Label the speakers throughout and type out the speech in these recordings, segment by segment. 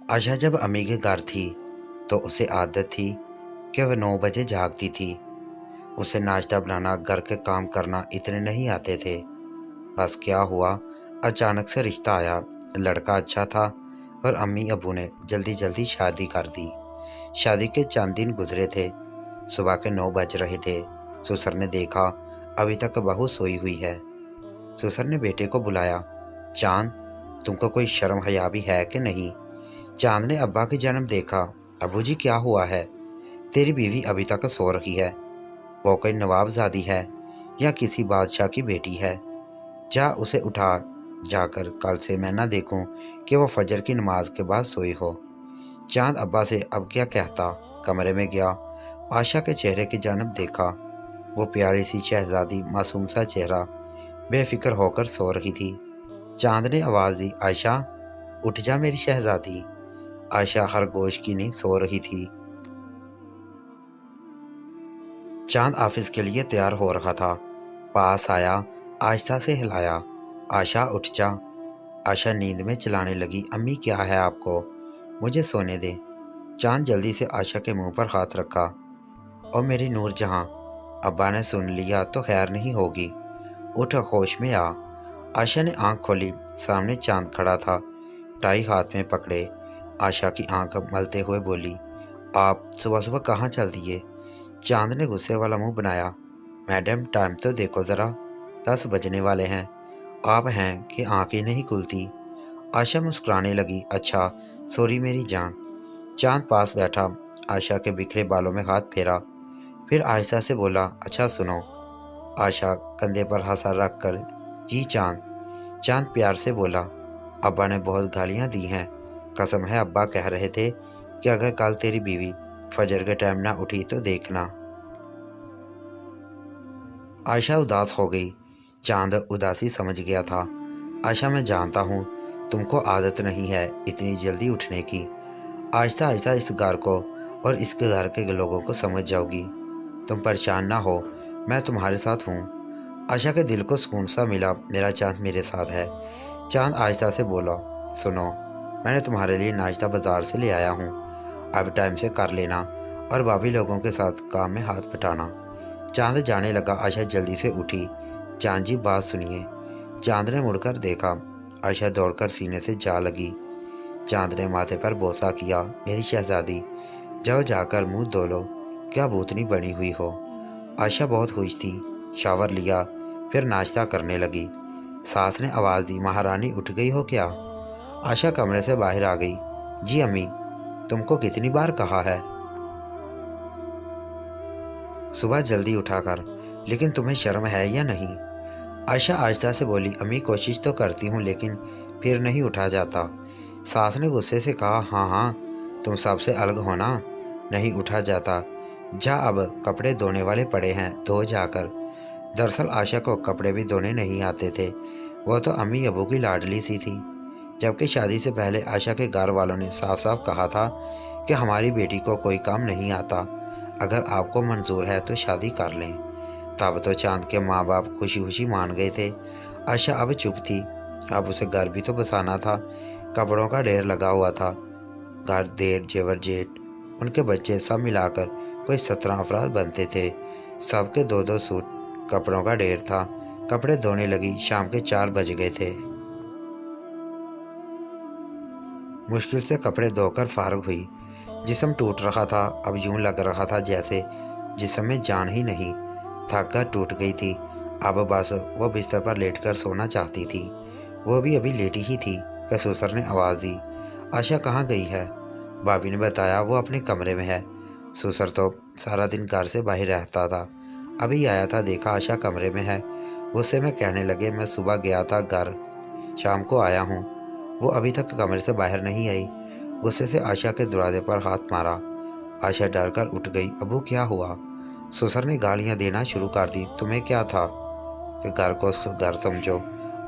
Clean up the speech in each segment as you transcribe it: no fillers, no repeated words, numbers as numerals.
Speaker 1: आशा जब अम्मी के घर थी तो उसे आदत थी कि वह 9 बजे जागती थी। उसे नाश्ता बनाना, घर के काम करना इतने नहीं आते थे। बस क्या हुआ, अचानक से रिश्ता आया। लड़का अच्छा था और अम्मी अबू ने जल्दी जल्दी शादी कर दी। शादी के चंद दिन गुजरे थे। सुबह के 9 बज रहे थे। ससुर ने देखा अभी तक बहू सोई हुई है। ससुर ने बेटे को बुलाया, चांद, तुमको कोई शर्म हया भी है कि नहीं? चांद ने अब्बा की जन्म देखा। अबू जी, क्या हुआ है? तेरी बीवी अभी तक सो रही है। वो कोई नवाबजादी है या किसी बादशाह की बेटी है? जा उसे उठा, जाकर कल से मैं ना देखूं कि वो फजर की नमाज के बाद सोई हो। चांद अब्बा से अब क्या कहता। कमरे में गया, आशा के चेहरे की जानब देखा। वो प्यारी सी शहजादी, मासूम सा चेहरा, बेफिक्र होकर सो रही थी। चांद ने आवाज़ दी, आयशा उठ जा मेरी शहजादी। आयशा खरगोश की नींद सो रही थी। चांद ऑफिस के लिए तैयार हो रहा था। पास आया, आयशा से हिलाया, आशा उठ जा। आशा नींद में चिल्लाने लगी, अम्मी क्या है आपको, मुझे सोने दे। चांद जल्दी से आशा के मुंह पर हाथ रखा, और मेरी नूर जहां, अब्बा ने सुन लिया तो खैर नहीं होगी, उठ होश में आ। आशा ने आंख खोली, सामने चांद खड़ा था, टाई हाथ में पकड़े। आशा की आंख मलते हुए बोली, आप सुबह सुबह कहाँ चल दिए? चांद ने गुस्से वाला मुंह बनाया, मैडम टाइम तो देखो ज़रा, 10 बजने वाले हैं। आप हैं कि आंख ही नहीं खुलती। आशा मुस्कुराने लगी, अच्छा सॉरी मेरी जान। चांद पास बैठा, आशा के बिखरे बालों में हाथ फेरा, फिर आयशा से बोला, अच्छा सुनो। आशा कंधे पर हाथ रख कर, जी चांद। चांद प्यार से बोला, अब्बा ने बहुत गालियां दी हैं, कसम है अब्बा कह रहे थे कि अगर कल तेरी बीवी फजर के टाइम ना उठी तो देखना। आयशा उदास हो गई। चांद उदासी समझ गया था। आयशा, मैं जानता हूँ तुमको आदत नहीं है इतनी जल्दी उठने की। आहिस्ता आहिस्ता इस घर को और इसके घर के लोगों को समझ जाओगी। तुम परेशान ना हो, मैं तुम्हारे साथ हूँ। आशा के दिल को सुकून सा मिला, मेरा चांद मेरे साथ है। चांद आहिस्ता से बोला, सुनो, मैंने तुम्हारे लिए नाश्ता बाजार से ले आया हूँ, अब टाइम से कर लेना और भाभी लोगों के साथ काम में हाथ बटाना। चांद जाने लगा। आशा जल्दी से उठी, चांद जी बात सुनिए। चांद ने मुड़कर देखा, आशा दौड़कर सीने से जा लगी। चांद ने माथे पर बोसा किया, मेरी शहजादी, जाओ जाकर मुंह धो लो, क्या भूतनी बनी हुई हो। आशा बहुत खुश थी, शावर लिया, फिर नाश्ता करने लगी। सास ने आवाज़ दी, महारानी उठ गई हो क्या? आशा कमरे से बाहर आ गई, जी अम्मी, तुमको कितनी बार कहा है सुबह जल्दी उठा कर, लेकिन तुम्हें शर्म है या नहीं? आयशा आहिस्ता से बोली, अम्मी कोशिश तो करती हूँ लेकिन फिर नहीं उठा जाता। सास ने गुस्से से कहा, हाँ हाँ, तुम सबसे अलग हो ना, नहीं उठा जाता। जा, अब कपड़े धोने वाले पड़े हैं, धो जाकर। दरअसल आशा को कपड़े भी धोने नहीं आते थे। वो तो अम्मी अबू की लाडली सी थी। जबकि शादी से पहले आशा के घर वालों ने साफ साफ कहा था कि हमारी बेटी को कोई काम नहीं आता, अगर आपको मंजूर है तो शादी कर लें। तब तो चांद के माँ बाप खुशी खुशी मान गए थे। आशा अब चुप थी, अब उसे घर भी तो बसाना था। कपड़ों का ढेर लगा हुआ था, घर, देर, जेवर, जेठ, उनके बच्चे सब मिलाकर कोई 17 अफराद बनते थे। सबके दो दो सूट, कपड़ों का ढेर था। कपड़े धोने लगी, शाम के 4 बज गए थे। मुश्किल से कपड़े धोकर फारग हुई। जिस्म टूट रहा था, अब यूं लग रहा था जैसे जिस्म में जान ही नहीं। थक कर टूट गई थी, अब बस वो बिस्तर पर लेटकर सोना चाहती थी। वो भी अभी लेटी ही थी कि ससुर ने आवाज़ दी, आशा कहाँ गई है? भाभी ने बताया वो अपने कमरे में है। ससुर तो सारा दिन घर से बाहर रहता था, अभी आया था, देखा आशा कमरे में है। गुस्से में कहने लगे, मैं सुबह गया था घर, शाम को आया हूँ, वो अभी तक कमरे से बाहर नहीं आई। गुस्से से आशा के दरवाजे पर हाथ मारा। आशा डर कर उठ गई, अबू क्या हुआ? ससुर ने गालियां देना शुरू कर दी, तुम्हें क्या था कि घर को घर समझो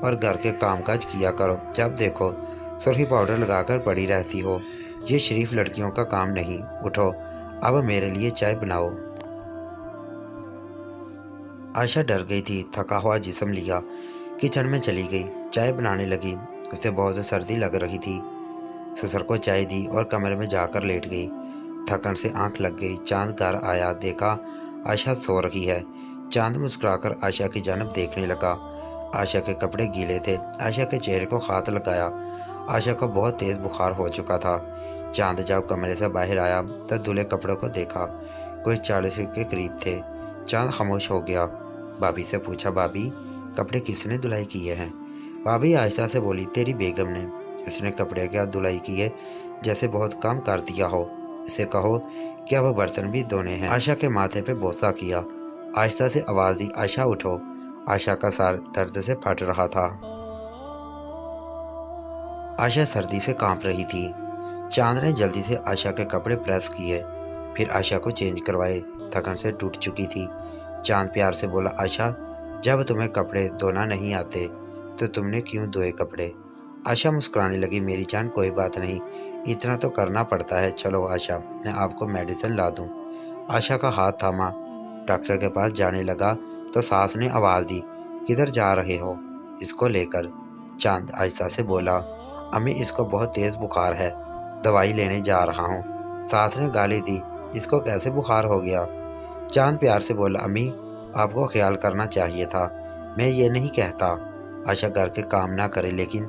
Speaker 1: और घर के कामकाज किया करो, जब देखो सुरही पाउडर लगाकर पड़ी रहती हो, ये शरीफ लड़कियों का काम नहीं, उठो अब मेरे लिए चाय बनाओ। आशा डर गई थी, थका हुआ जिस्म लिया किचन में चली गई, चाय बनाने लगी। उसे बहुत सर्दी लग रही थी। ससुर को चाय दी और कमरे में जाकर लेट गई। थकन से आंख लग गई। चांद घर आया, देखा आशा सो रही है। चांद मुस्कुराकर आशा की जानब देखने लगा। आशा के कपड़े गीले थे। आशा के चेहरे को हाथ लगाया। आशा को बहुत तेज बुखार हो चुका था। चांद जब कमरे से बाहर आया तो धुले कपड़ों को देखा। कोई 40 के करीब थे। चांद खामोश हो गया। भाभी से पूछा, भाभी कपड़े किसने धुलाई किए हैं? भाभी आयशा से बोली, तेरी बेगम ने। इसने कपड़े क्या धुलाई किए, जैसे बहुत काम कर दिया हो। इसे कहो कि अब बर्तन भी धोने हैं। आशा के माथे पे बोसा किया। आहिस्ता से आवाज दी, आशा उठो। आशा का सर दर्द से फट रहा था। आशा सर्दी से कांप रही थी। चांद ने जल्दी से आशा के कपड़े प्रेस किए, फिर आशा को चेंज करवाए। थकन से टूट चुकी थी। चांद प्यार से बोला, आशा जब तुम्हें कपड़े धोना नहीं आते तो तुमने क्यों धोए कपड़े? आशा मुस्कुराने लगी, मेरी जान कोई बात नहीं, इतना तो करना पड़ता है। चलो आशा, मैं आपको मेडिसिन ला दूं। आशा का हाथ थामा। डॉक्टर के पास जाने लगा तो सास ने आवाज़ दी, किधर जा रहे हो? इसको लेकर। चांद आयशा से बोला, अम्मी इसको बहुत तेज़ बुखार है, दवाई लेने जा रहा हूँ। सास ने गाली दी, इसको कैसे बुखार हो गया? चांद प्यार से बोला, अम्मी आपको ख्याल करना चाहिए था, मैं ये नहीं कहता आशा घर के काम ना करे, लेकिन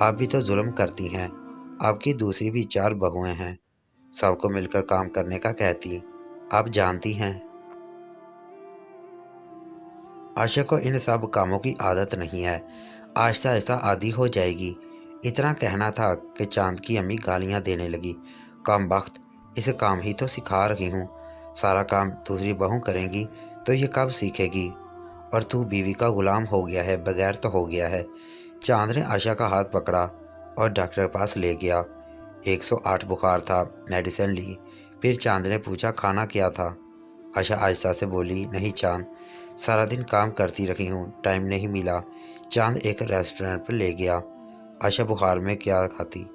Speaker 1: आप भी तो जुल्म करती हैं। आपकी दूसरी भी 4 बहुएं हैं, सबको मिलकर काम करने का कहती, आप जानती हैं। आशा को इन सब कामों की आदत नहीं है, आहिस्ता आहिस्ता आदी हो जाएगी। इतना कहना था कि चांद की अम्मी गालियां देने लगी, काम वक्त, इसे काम ही तो सिखा रही हूँ, सारा काम दूसरी बहू करेंगी तो ये कब सीखेगी? और तू बीवी का गुलाम हो गया है, बगैर तो हो गया है। चांद ने आशा का हाथ पकड़ा और डॉक्टर के पास ले गया। 108 बुखार था, मेडिसिन ली। फिर चांद ने पूछा, खाना क्या था? आशा आहिस्ता से बोली, नहीं चांद, सारा दिन काम करती रही हूँ, टाइम नहीं मिला। चांद एक रेस्टोरेंट पर ले गया। आशा बुखार में क्या खाती,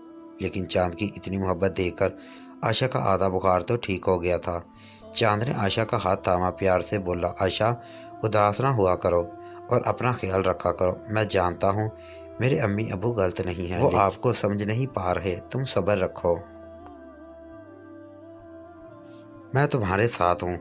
Speaker 1: लेकिन चांद की इतनी मोहब्बत देखकर आशा का आधा बुखार तो ठीक हो गया था। चांद ने आशा का हाथ थामा, प्यार से बोला, आशा उदास ना हुआ करो और अपना ख्याल रखा करो। मैं जानता हूँ मेरे अम्मी अबू गलत नहीं हैं, वो आपको समझ नहीं पा रहे, तुम सब्र रखो, मैं तुम्हारे साथ हूँ।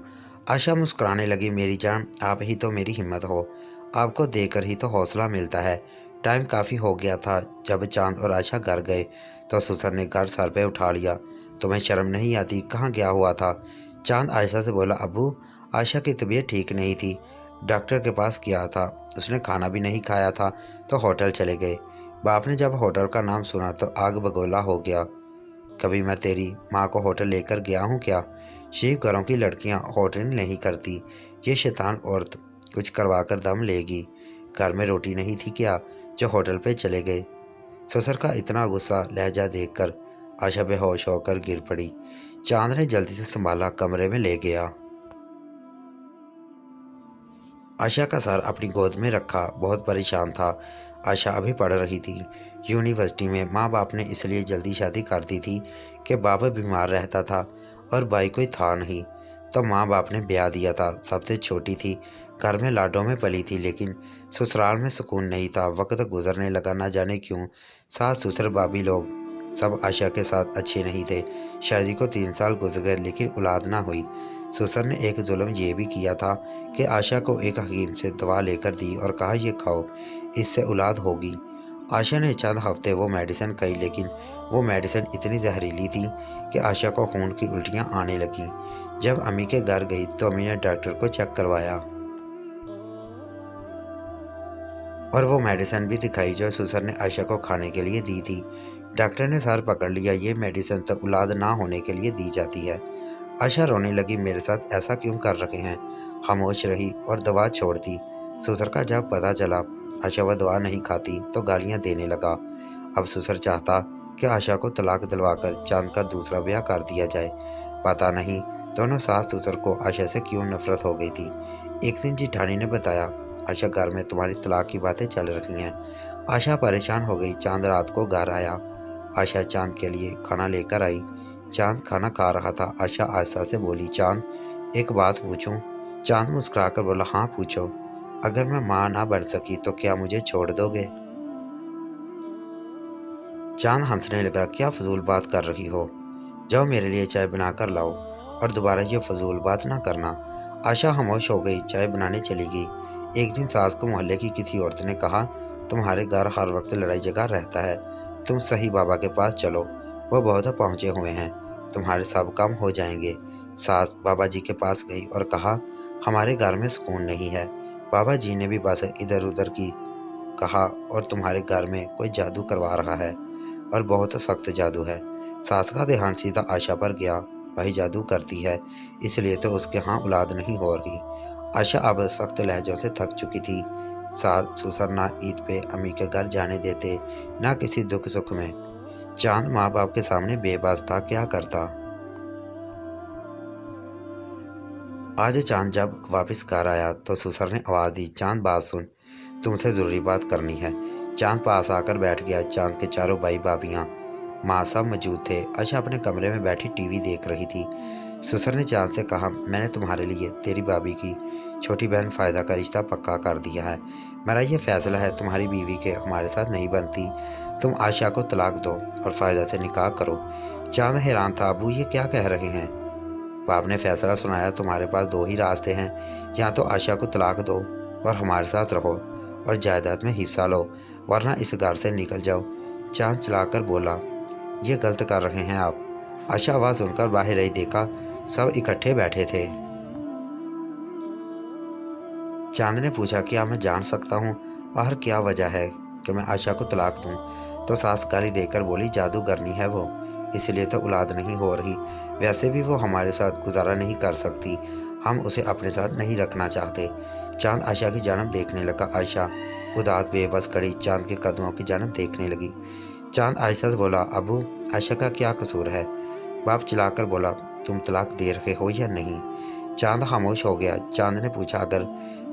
Speaker 1: आशा मुस्कुराने लगी, मेरी जान आप ही तो मेरी हिम्मत हो, आपको देकर ही तो हौसला मिलता है। टाइम काफ़ी हो गया था। जब चांद और आशा घर गए तो ससुर ने घर सर पे उठा लिया, तुम्हें शर्म नहीं आती, कहाँ गया हुआ था? चांद आयशा से बोला, अबू आशा की तबीयत ठीक नहीं थी, डॉक्टर के पास गया था, उसने खाना भी नहीं खाया था तो होटल चले गए। बाप ने जब होटल का नाम सुना तो आग बगोला हो गया। कभी मैं तेरी माँ को होटल लेकर गया हूँ क्या? शिव घरों की लड़कियाँ होटल नहीं करती, ये शैतान औरत कुछ करवा कर दम लेगी। घर में रोटी नहीं थी क्या जो होटल पे चले गए? ससुर का इतना गुस्सा लहजा देखकर आशा बेहोश होकर गिर पड़ी। चांद ने जल्दी से संभाला, कमरे में ले गया। आशा का सर अपनी गोद में रखा, बहुत परेशान था। आशा अभी पढ़ रही थी यूनिवर्सिटी में। माँ बाप ने इसलिए जल्दी शादी कर दी थी कि बाबा बीमार रहता था और भाई कोई था नहीं, तो माँ बाप ने ब्याह दिया था। सबसे छोटी थी, घर में लाडों में पली थी, लेकिन ससुराल में सुकून नहीं था। वक्त गुजरने लगा, ना जाने क्यों सास ससुर भाभी लोग सब आशा के साथ अच्छे नहीं थे। शादी को 3 साल गुजर गए, लेकिन औलाद ना हुई। ससुर ने एक जुल्म ये भी किया था कि आशा को एक हकीम से दवा लेकर दी और कहा, ये खाओ, इससे औलाद होगी। आशा ने चंद हफ्ते वो मेडिसिन खाई, लेकिन वो मेडिसिन इतनी जहरीली थी कि आशा को खून की उल्टियाँ आने लगीं। जब अम्मी के घर गई तो अम्मी ने डॉक्टर को चेक करवाया और वो मेडिसिन भी दिखाई जो ससुर ने आयशा को खाने के लिए दी थी। डॉक्टर ने सर पकड़ लिया, ये मेडिसिन तो औलाद ना होने के लिए दी जाती है। आयशा रोने लगी, मेरे साथ ऐसा क्यों कर रखे हैं? खामोश रही और दवा छोड़ दी। ससुर का जब पता चला आयशा वह दवा नहीं खाती तो गालियां देने लगा। अब ससुर चाहता कि आयशा को तलाक दिलवाकर चांद का दूसरा ब्याह कर दिया जाए। पता नहीं दोनों सास ससुर को आयशा से क्यों नफरत हो गई थी। एक दिन जिठानी ने बताया, आशा घर में तुम्हारी तलाक की बातें चल रही हैं। आशा परेशान हो गई। चांद रात को घर आया। आशा चांद के लिए खाना लेकर आई। चांद खाना खा रहा था। आशा आशा से बोली, चांद एक बात पूछूं? चांद मुस्कुराकर बोला, हाँ पूछो। अगर मैं माँ ना बन सकी तो क्या मुझे छोड़ दोगे? चांद हंसने लगा, क्या फजूल बात कर रही हो, जाओ मेरे लिए चाय बना कर लाओ और दोबारा ये फजूल बात ना करना। आशा खामोश हो गई, चाय बनाने चली गई। एक दिन सास को मोहल्ले की किसी औरत ने कहा, तुम्हारे घर हर वक्त लड़ाई झगड़ा रहता है, तुम सही बाबा के पास चलो, वो बहुत पहुँचे हुए हैं, तुम्हारे सब काम हो जाएंगे। सास बाबा जी के पास गई और कहा, हमारे घर में सुकून नहीं है। बाबा जी ने भी बस इधर उधर की कहा और तुम्हारे घर में कोई जादू करवा रहा है और बहुत सख्त जादू है। सास का ध्यान सीधा आशा पर गया, वही जादू करती है, इसलिए तो उसके यहाँ औलाद नहीं हो रही। आशा अब सख्त लहजों से थक चुकी थी। सास ससुर ना ईद पे अम्मी के घर जाने देते, ना किसी दुख सुख में। चांद माँ बाप के सामने बेबस था, क्या करता। आज चांद जब वापस घर आया तो ससुर ने आवाज़ दी, चांद बात सुन, तुमसे ज़रूरी बात करनी है। चांद पास आकर बैठ गया। चांद के चारों भाई भाभियाँ माँ सब मौजूद थे। आशा अपने कमरे में बैठी टीवी देख रही थी। ससुर ने चांद से कहा, मैंने तुम्हारे लिए तेरी भाभी की छोटी बहन फ़ायदा का रिश्ता पक्का कर दिया है। मेरा ये फैसला है, तुम्हारी बीवी के हमारे साथ नहीं बनती, तुम आशा को तलाक दो और फ़ायदा से निकाह करो। चांद हैरान था, अबू ये क्या कह रहे हैं। बाप ने फैसला सुनाया, तुम्हारे पास दो ही रास्ते हैं, या तो आशा को तलाक दो और हमारे साथ रहो और जायदाद में हिस्सा लो, वरना इस घर से निकल जाओ। चांद चलाकर बोला, ये गलत कर रहे हैं आप। आशा आवाज़ सुनकर बाहर आई, देखा सब इकट्ठे बैठे थे। चांद ने पूछा, क्या मैं जान सकता हूँ बाहर क्या वजह है कि मैं आशा को तलाक दूँ। तो सास गाली देकर बोली, जादूगरनी है वो, इसलिए तो औलाद नहीं हो रही, वैसे भी वो हमारे साथ गुजारा नहीं कर सकती, हम उसे अपने साथ नहीं रखना चाहते। चांद आशा की जानब देखने लगा। आशा उदास बेबस खड़ी चांद के कदमों की जानब देखने लगी। चांद आयशा से बोला, अबू आशा का क्या कसूर है। बाप चिल्लाकर बोला, तुम तलाक दे रहे हो या नहीं। चांद खामोश हो गया। चांद ने पूछा, अगर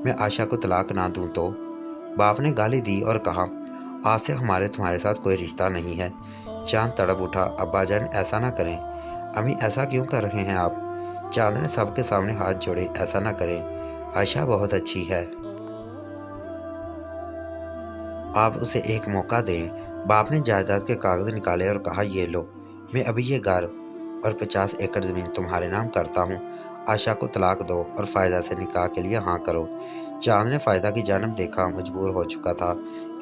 Speaker 1: मैं आशा को तलाक ना दूं तो। बाप ने गाली दी और कहा, आज से हमारे तुम्हारे साथ कोई रिश्ता नहीं है। चांद तड़प उठा, अब्बा जान ऐसा ना करें। अम्मी ऐसा क्यों कर रहे हैं आप। चांद ने सबके सामने हाथ जोड़े, ऐसा ना करें, आयशा बहुत अच्छी है, आप उसे एक मौका दें। बाप ने जायदाद के कागज निकाले और कहा, ये लो, मैं अभी ये घर और 50 एकड़ ज़मीन तुम्हारे नाम करता हूँ, आशा को तलाक दो और फ़ायदा से निकाह के लिए हाँ करो। चांद ने फ़ायदा की जानब देखा, मजबूर हो चुका था।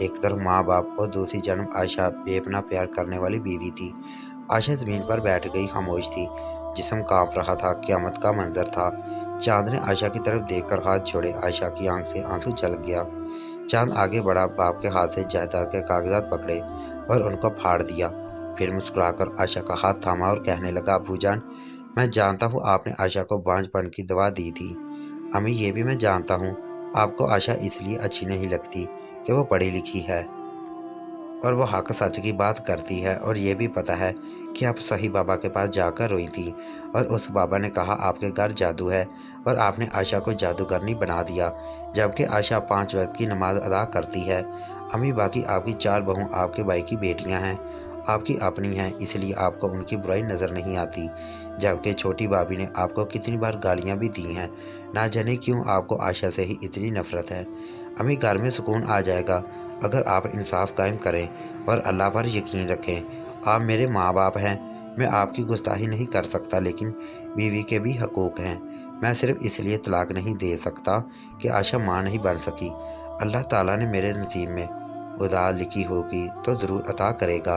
Speaker 1: एक तरफ माँ बाप और दूसरी जानब आयशा बेपना प्यार करने वाली बीवी थी। आयशा ज़मीन पर बैठ गई, खामोश थी, जिस्म कांप रहा था, क़यामत का मंजर था। चांद ने आयशा की तरफ देखकर हाथ छोड़े, आयशा की आंख से आंसू छलक गया। चांद आगे बढ़ा, बाप के हाथ से जायदाद के कागजात पकड़े और उनको फाड़ दिया। फिर मुस्कुराकर आशा का हाथ थामा और कहने लगा, अबू जान, मैं जानता हूँ आपने आशा को बांझपन की दवा दी थी। अम्मी ये भी मैं जानता हूँ, आपको आशा इसलिए अच्छी नहीं लगती कि वो पढ़ी लिखी है और वो हक सच की बात करती है, और ये भी पता है कि आप सही बाबा के पास जाकर रोई थी और उस बाबा ने कहा आपके घर जादू है और आपने आशा को जादूगरनी बना दिया, जबकि आशा 5 वक्त की नमाज अदा करती है। अम्मी बाकी आपकी 4 बहू आपके भाई की बेटियां हैं, आपकी अपनी हैं, इसलिए आपको उनकी बुराई नज़र नहीं आती, जबकि छोटी भाभी ने आपको कितनी बार गालियां भी दी हैं, ना जाने क्यों आपको आशा से ही इतनी नफरत है। अम्मी घर में सुकून आ जाएगा अगर आप इंसाफ कायम करें और अल्लाह पर यकीन रखें। आप मेरे माँ बाप हैं, मैं आपकी गुस्ताखी नहीं कर सकता, लेकिन बीवी के भी हकूक़ हैं। मैं सिर्फ इसलिए तलाक नहीं दे सकता कि आशा माँ नहीं बन सकी। अल्लाह ताला ने मेरे नसीब में खुदा लिखी होगी तो ज़रूर अता करेगा।